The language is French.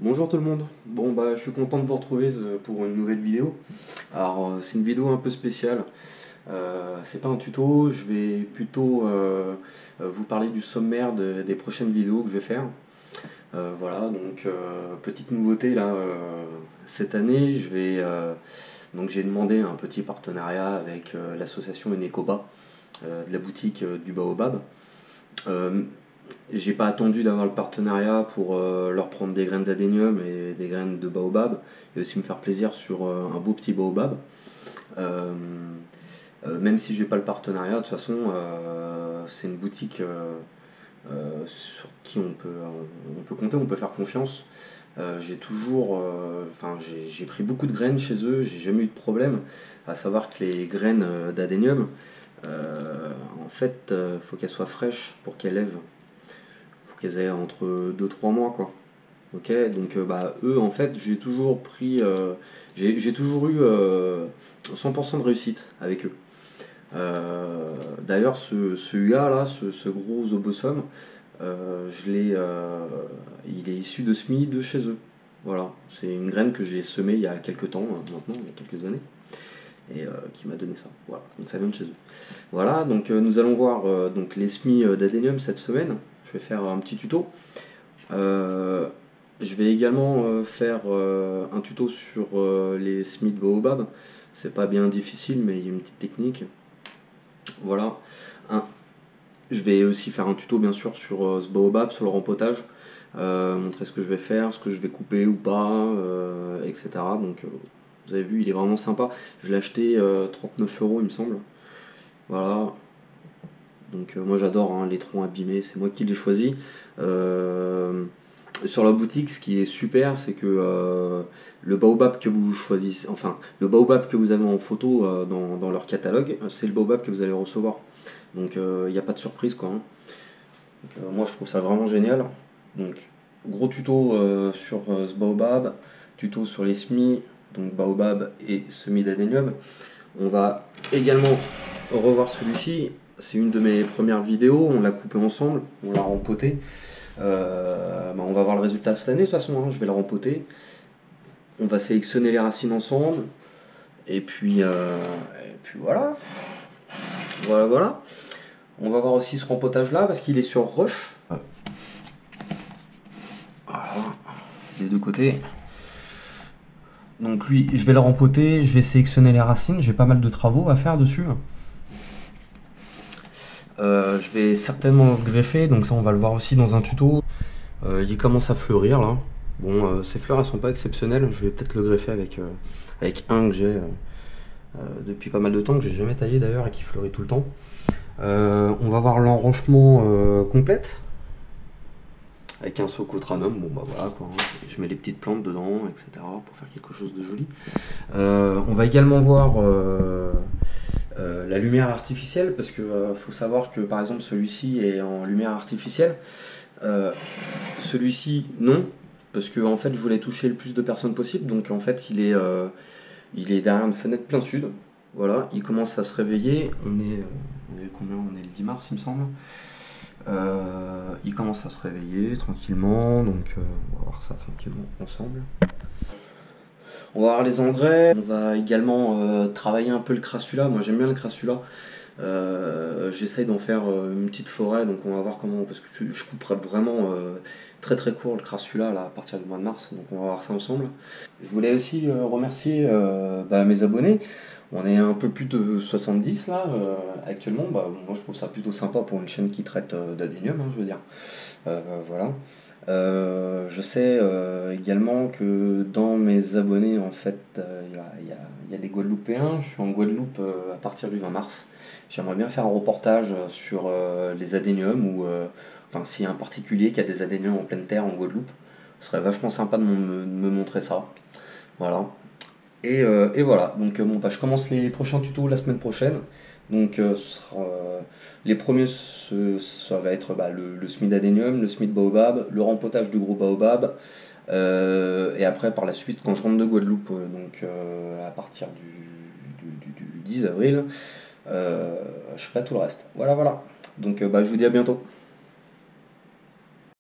Bonjour tout le monde. Bon bah je suis content de vous retrouver pour une nouvelle vidéo. Alors c'est une vidéo un peu spéciale. C'est pas un tuto, je vais plutôt vous parler du sommaire des prochaines vidéos que je vais faire. Voilà, donc petite nouveauté là cette année, donc j'ai demandé un petit partenariat avec l'association Enecoba de la boutique du Baobab. Euh, j'ai pas attendu d'avoir le partenariat pour leur prendre des graines d'adénium et des graines de baobab et aussi me faire plaisir sur un beau petit baobab. Euh, Même si j'ai pas le partenariat, de toute façon, c'est une boutique sur qui on peut compter, on peut faire confiance. J'ai pris beaucoup de graines chez eux, j'ai jamais eu de problème. À savoir que les graines d'adénium, en fait, faut qu'elles soient fraîches pour qu'elles lèvent. Faut qu'elles aient entre 2 3 mois quoi. Ok, donc bah, eux en fait j'ai toujours eu 100% de réussite avec eux. D'ailleurs ce UA là, ce gros opossum, il est issu de semis de chez eux. Voilà, c'est une graine que j'ai semée il y a quelques temps maintenant, il y a quelques années, et qui m'a donné ça. Voilà, donc ça vient de chez eux. Voilà, donc nous allons voir donc les semis d'adénium cette semaine. Je vais faire un petit tuto. Euh, je vais également faire un tuto sur les Smith Baobab. C'est pas bien difficile, mais il y a une petite technique. Voilà. Un- Je vais aussi faire un tuto bien sûr sur ce Baobab, sur le rempotage. Montrer ce que je vais faire, ce que je vais couper ou pas, etc. Donc vous avez vu, il est vraiment sympa. Je l'ai acheté 39 € il me semble. Voilà. Donc moi j'adore hein, les troncs abîmés, c'est moi qui l'ai choisi. Euh, Sur la boutique, ce qui est super, c'est que le baobab que vous choisissez, enfin le baobab que vous avez en photo dans leur catalogue, c'est le baobab que vous allez recevoir. Donc il n'y a pas de surprise quoi, hein. Donc, moi je trouve ça vraiment génial. Donc gros tuto sur ce baobab, tuto sur les semis, donc baobab et semis d'adénium. On va également revoir celui-ci. C'est une de mes premières vidéos, on l'a coupé ensemble, on l'a rempoté. On va voir le résultat cette année de toute façon, hein, je vais le rempoter. On va sélectionner les racines ensemble. Et puis voilà. Voilà, voilà. On va voir aussi ce rempotage là parce qu'il est sur roche. Voilà, les deux côtés. Donc lui, je vais le rempoter, je vais sélectionner les racines. J'ai pas mal de travaux à faire dessus. Je vais certainement le greffer, donc ça on va le voir aussi dans un tuto. Il commence à fleurir là. Bon, ces fleurs elles sont pas exceptionnelles. Je vais peut-être le greffer avec un que j'ai depuis pas mal de temps, que j'ai jamais taillé d'ailleurs et qui fleurit tout le temps. On va voir l'enrochement complète avec un socotranum. Bon bah voilà quoi, hein. Je mets les petites plantes dedans, etc. pour faire quelque chose de joli. On va également voir la lumière artificielle parce que faut savoir que par exemple celui-ci est en lumière artificielle. Euh, Celui-ci non, parce que en fait je voulais toucher le plus de personnes possible, donc en fait il est derrière une fenêtre plein sud. Voilà, il commence à se réveiller. On est combien? On est le 10 mars, il me semble. Il commence à se réveiller tranquillement, donc on va voir ça tranquillement ensemble. On va voir les engrais. On va également travailler un peu le crassula. Moi j'aime bien le crassula. J'essaye d'en faire une petite forêt, donc on va voir comment. Parce que je couperai vraiment très très court le crassula là, à partir du mois de mars, donc on va voir ça ensemble. Je voulais aussi remercier mes abonnés. On est un peu plus de 70 là actuellement. Bah, moi je trouve ça plutôt sympa pour une chaîne qui traite d'adénium, hein, je veux dire. Voilà. Je sais également que dans mes abonnés, en fait, il y a des Guadeloupéens. Je suis en Guadeloupe à partir du 20 mars. J'aimerais bien faire un reportage sur les adéniums ou enfin s'il y a un particulier qui a des adéniums en pleine terre en Guadeloupe. Ce serait vachement sympa de me montrer ça. Voilà. Et voilà, donc bon, bah, je commence les prochains tutos la semaine prochaine. Donc les premiers, ça va être bah, le Smith Adenium, le Smith Baobab, le rempotage du gros Baobab. Et après, par la suite, quand je rentre de Guadeloupe, à partir du 10 avril, je ferai tout le reste. Voilà, voilà. Donc bah, je vous dis à bientôt.